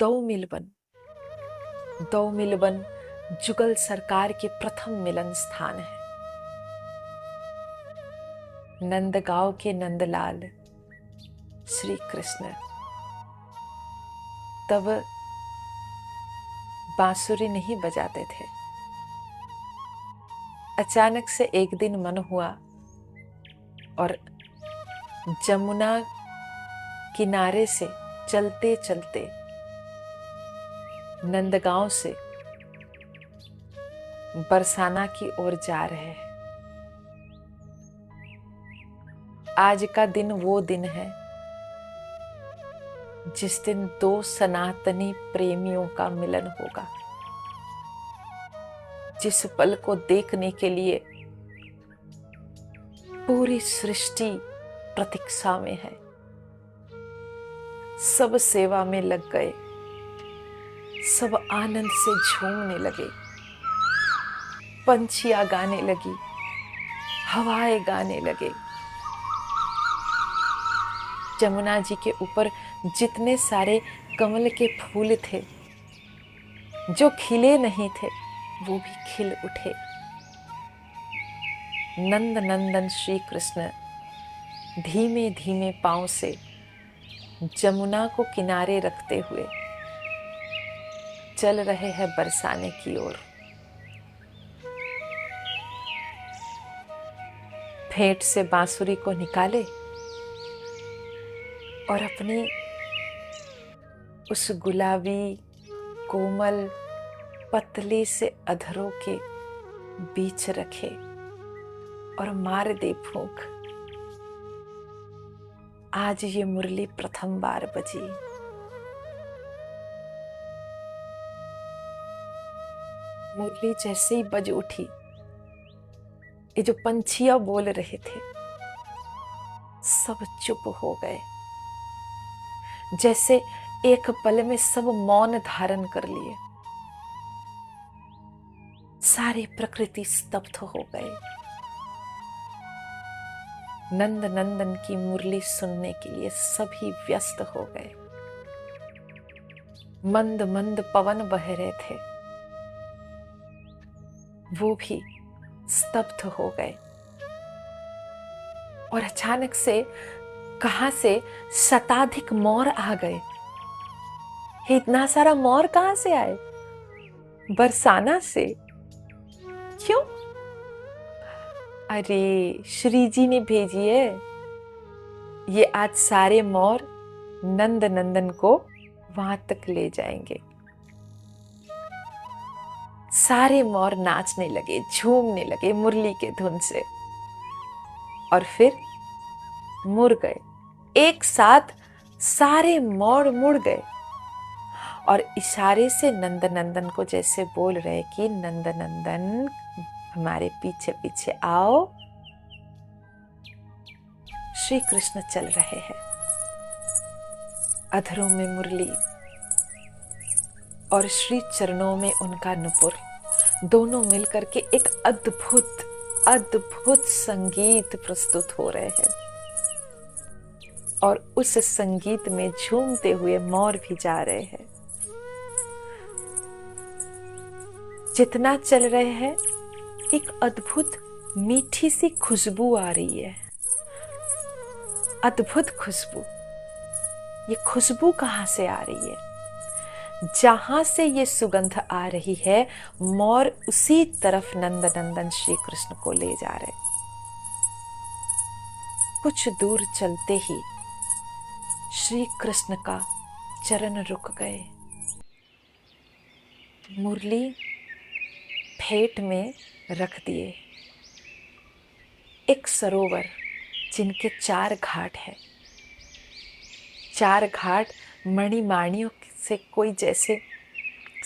दो मिलवन जुगल सरकार के प्रथम मिलन स्थान है। नंदगांव के नंदलाल श्री कृष्ण तब बांसुरी नहीं बजाते थे। अचानक से एक दिन मन हुआ और जमुना किनारे से चलते चलते नंदगांव से बरसाना की ओर जा रहे हैं। आज का दिन वो दिन है जिस दिन दो सनातनी प्रेमियों का मिलन होगा, जिस पल को देखने के लिए पूरी सृष्टि प्रतीक्षा में है। सब सेवा में लग गए, सब आनंद से झूमने लगे, पंछियां गाने लगी, हवाएं गाने लगे। जमुना जी के ऊपर जितने सारे कमल के फूल थे, जो खिले नहीं थे वो भी खिल उठे। नंद नंदन श्री कृष्ण धीमे धीमे पांव से जमुना को किनारे रखते हुए चल रहे हैं बरसाने की ओर। फेंट से बांसुरी को निकाले और अपनी उस गुलाबी कोमल पतले से अधरों के बीच रखे और मार दे फूंक। आज ये मुरली प्रथम बार बजी। मुरली जैसे ही बज उठी, ये जो पंछियां बोल रहे थे सब चुप हो गए, जैसे एक पल में सब मौन धारण कर लिए। सारी प्रकृति स्तब्ध हो गए। नंद नंदन की मुरली सुनने के लिए सभी व्यस्त हो गए। मंद मंद पवन बह रहे थे, वो भी स्तब्ध हो गए। और अचानक से कहां से शताधिक मोर आ गए। इतना सारा मोर कहां से आए? बरसाना से। क्यों? अरे श्री जी ने भेजी है। ये आज सारे मोर नंद नंदन को वहां तक ले जाएंगे। सारे मोर नाचने लगे, झूमने लगे मुरली के धुन से, और फिर मुड़ गए। एक साथ सारे मोर मुड़ गए और इशारे से नंद नंदन को जैसे बोल रहे कि नंद नंदन हमारे पीछे पीछे आओ। श्री कृष्ण चल रहे हैं, अधरों में मुरली और श्री चरणों में उनका नुपुर, दोनों मिलकर के एक अद्भुत अद्भुत संगीत प्रस्तुत हो रहे हैं। और उस संगीत में झूमते हुए मोर भी जा रहे हैं। जितना चल रहे हैं एक अद्भुत मीठी सी खुशबू आ रही है। अद्भुत खुशबू। ये खुशबू कहां से आ रही है? जहां से ये सुगंध आ रही है, मोर उसी तरफ नंद नंदन श्री कृष्ण को ले जा रहे। कुछ दूर चलते ही श्री कृष्ण का चरण रुक गए। मुरली फेंट में रख दिए। एक सरोवर जिनके 4 घाट है, 4 घाट मणिमाणियों से कोई जैसे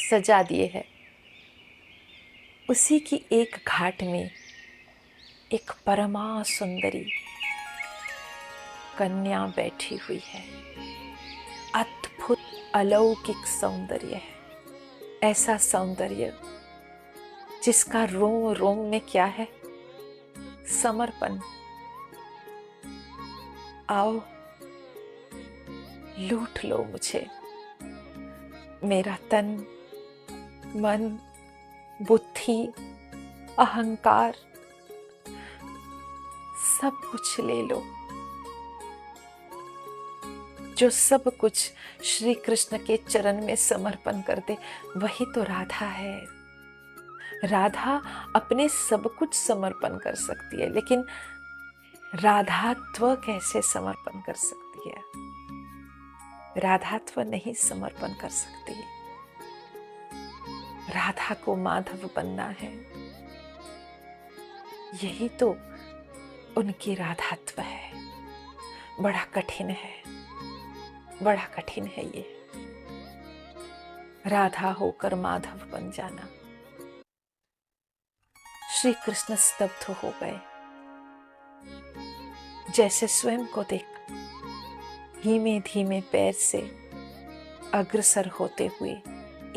सजा दिए हैं। उसी की एक घाट में एक परमा सुंदरी कन्या बैठी हुई है। अद्भुत अलौकिक सौंदर्य है। ऐसा सौंदर्य जिसका रोम रोम में क्या है? समर्पण। आओ लूट लो मुझे, मेरा तन, मन, बुद्धि, अहंकार सब कुछ ले लो। जो सब कुछ श्री कृष्ण के चरण में समर्पण कर दे वही तो राधा है। राधा अपने सब कुछ समर्पण कर सकती है, लेकिन राधात्व कैसे समर्पण कर सकती है? राधात्व नहीं समर्पण कर सकती। राधा को माधव बनना है, यही तो उनकी राधात्व है। बड़ा कठिन है, बड़ा कठिन है ये, राधा होकर माधव बन जाना। श्री कृष्ण स्तब्ध हो गए, जैसे स्वयं को देख धीमे धीमे पैर से अग्रसर होते हुए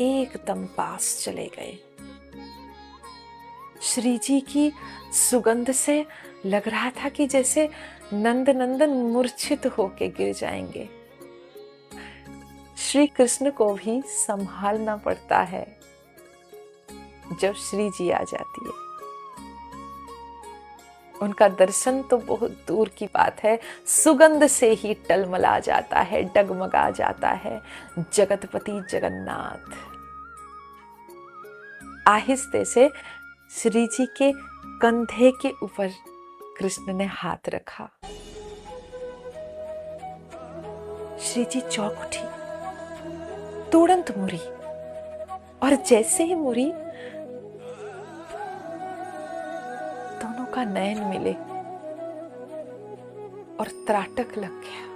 एकदम पास चले गए। श्री जी की सुगंध से लग रहा था कि जैसे नंद नंदन मूर्छित होके गिर जाएंगे। श्री कृष्ण को भी संभालना पड़ता है जब श्री जी आ जाती है। उनका दर्शन तो बहुत दूर की बात है, सुगंध से ही टलमला जाता है, डगमगा जाता है जगतपति जगन्नाथ। आहिस्ते से श्री जी के कंधे के ऊपर कृष्ण ने हाथ रखा। श्री जी चौंक उठी, तुरंत मुड़ी, और जैसे ही मुड़ी दोनों का नयन मिले और त्राटक लग गया।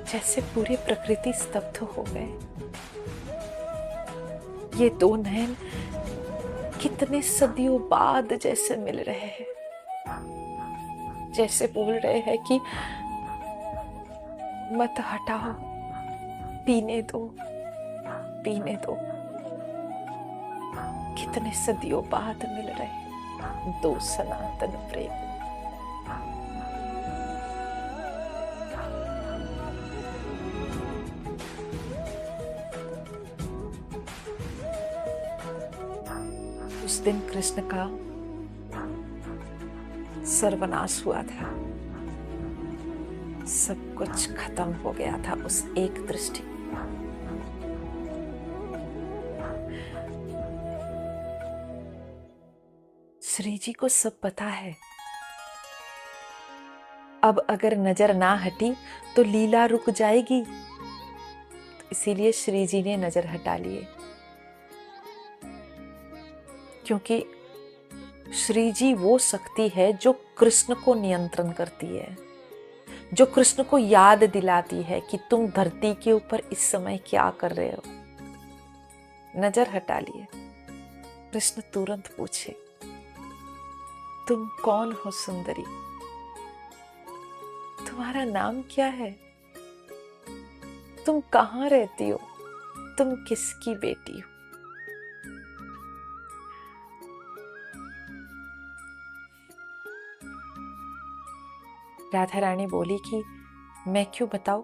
जैसे पूरी प्रकृति स्तब्ध हो गए। ये दो नयन कितने सदियों बाद जैसे मिल रहे हैं, जैसे बोल रहे हैं कि मत हटाओ, पीने दो, पीने दो। कितने सदियों बाद मिल रहे दो सनातन प्रेम। उस दिन कृष्ण का सर्वनाश हुआ था, सब कुछ खत्म हो गया था उस एक दृष्टि। श्री जी को सब पता है। अब अगर नजर ना हटी तो लीला रुक जाएगी, इसीलिए श्री जी ने नजर हटा लिए। क्योंकि श्री जी वो शक्ति है जो कृष्ण को नियंत्रण करती है, जो कृष्ण को याद दिलाती है कि तुम धरती के ऊपर इस समय क्या कर रहे हो। नजर हटा लिए। कृष्ण तुरंत पूछे, तुम कौन हो सुंदरी? तुम्हारा नाम क्या है? तुम कहां रहती हो? तुम किसकी बेटी हो? राधा रानी बोली कि मैं क्यों बताऊं?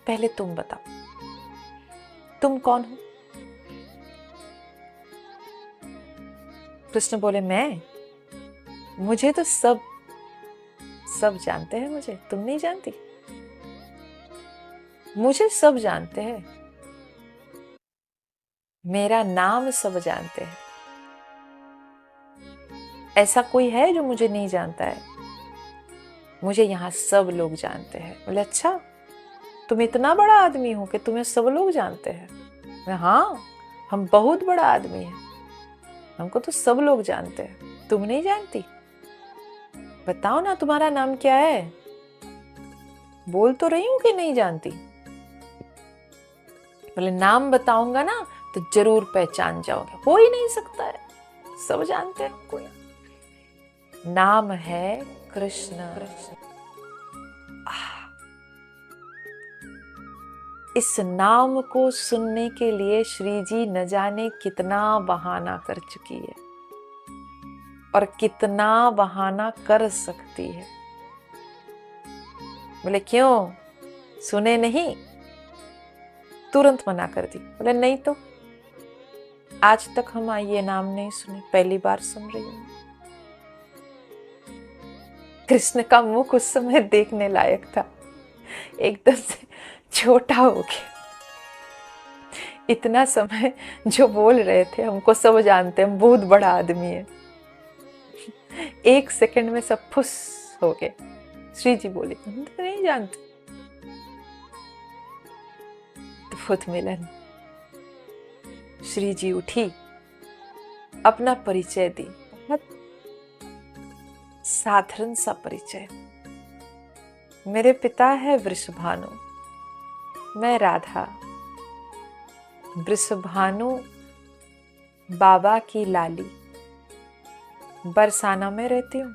पहले तुम बताओ, तुम कौन हो? कृष्ण बोले, मैं? मुझे तो सब जानते हैं। मुझे तुम नहीं जानती? मुझे सब जानते हैं, मेरा नाम सब जानते हैं। ऐसा कोई है जो मुझे नहीं जानता है? मुझे यहाँ सब लोग जानते हैं। बोले, अच्छा, तुम इतना बड़ा आदमी हो कि तुम्हें सब लोग जानते हैं? हाँ, हम बहुत बड़ा आदमी है, हमको तो सब लोग जानते हैं, तुम नहीं जानती? बताओ ना, तुम्हारा नाम क्या है? बोल तो रही हूं कि नहीं जानती। बोले, नाम बताऊंगा ना तो जरूर पहचान जाओगे। हो ही नहीं सकता है, सब जानते हैं हमको। नाम है कृष्ण। इस नाम को सुनने के लिए श्री जी न जाने कितना बहाना कर चुकी है और कितना बहाना कर सकती है। बोले क्यों, सुने नहीं? तुरंत मना कर दी। बोले नहीं तो, आज तक हम ये नाम नहीं सुने, पहली बार सुन रही हूं। कृष्ण का मुख उस समय देखने लायक था, एकदम से छोटा हो गया। इतना समय जो बोल रहे थे, हमको सब जानते, हम बहुत बड़ा आदमी है, 1 सेकंड में सब फुस हो गए। श्री जी बोले हम तो नहीं जानते। अद्भुत मिलन। श्री जी उठी, अपना परिचय दी, बहुत साधारण सा परिचय। मेरे पिता है वृषभानु, मैं राधा। वृषभानु बाबा की लाली, बरसाना में रहती हूँ।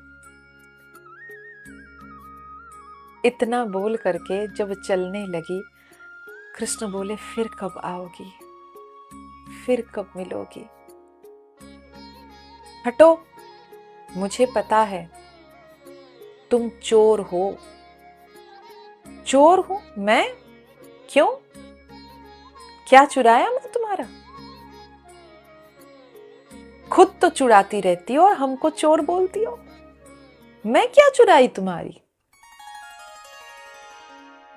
इतना बोल करके जब चलने लगी, कृष्ण बोले फिर कब आओगी, फिर कब मिलोगी? हटो, मुझे पता है तुम चोर हो। चोर हूं मैं? क्यों? क्या चुराया मैं तुम्हारा? खुद तो चुराती रहती हो और हमको चोर बोलती हो। मैं क्या चुराई तुम्हारी?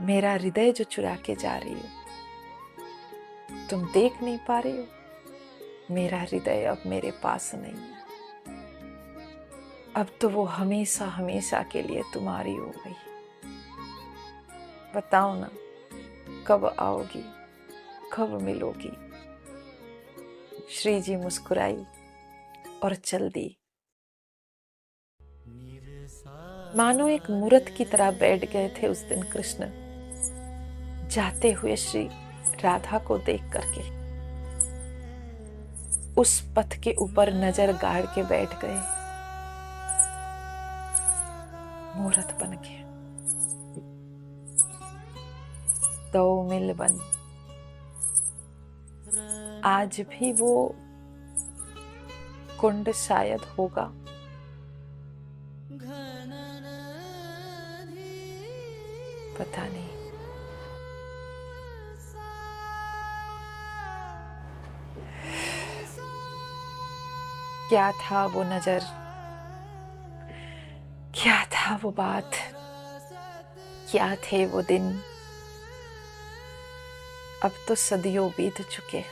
मेरा हृदय जो चुरा के जा रही हो, तुम देख नहीं पा रही हो। मेरा हृदय अब मेरे पास नहीं है, अब तो वो हमेशा हमेशा के लिए तुम्हारी हो गई। बताओ ना, कब आओगी, कब मिलोगी? श्री जी मुस्कुराई और चल दी। मानो एक मूर्त की तरह बैठ गए थे उस दिन कृष्ण, जाते हुए श्री राधा को देख करके उस पथ के ऊपर नजर गाड़ के बैठ गए, मूर्त बन के। दो मिल बन। आज भी वो कुंड शायद होगा, पता नहीं। क्या था वो नजर, क्या था वो बात, क्या थे वो दिन? अब तो सदियों बीत चुके।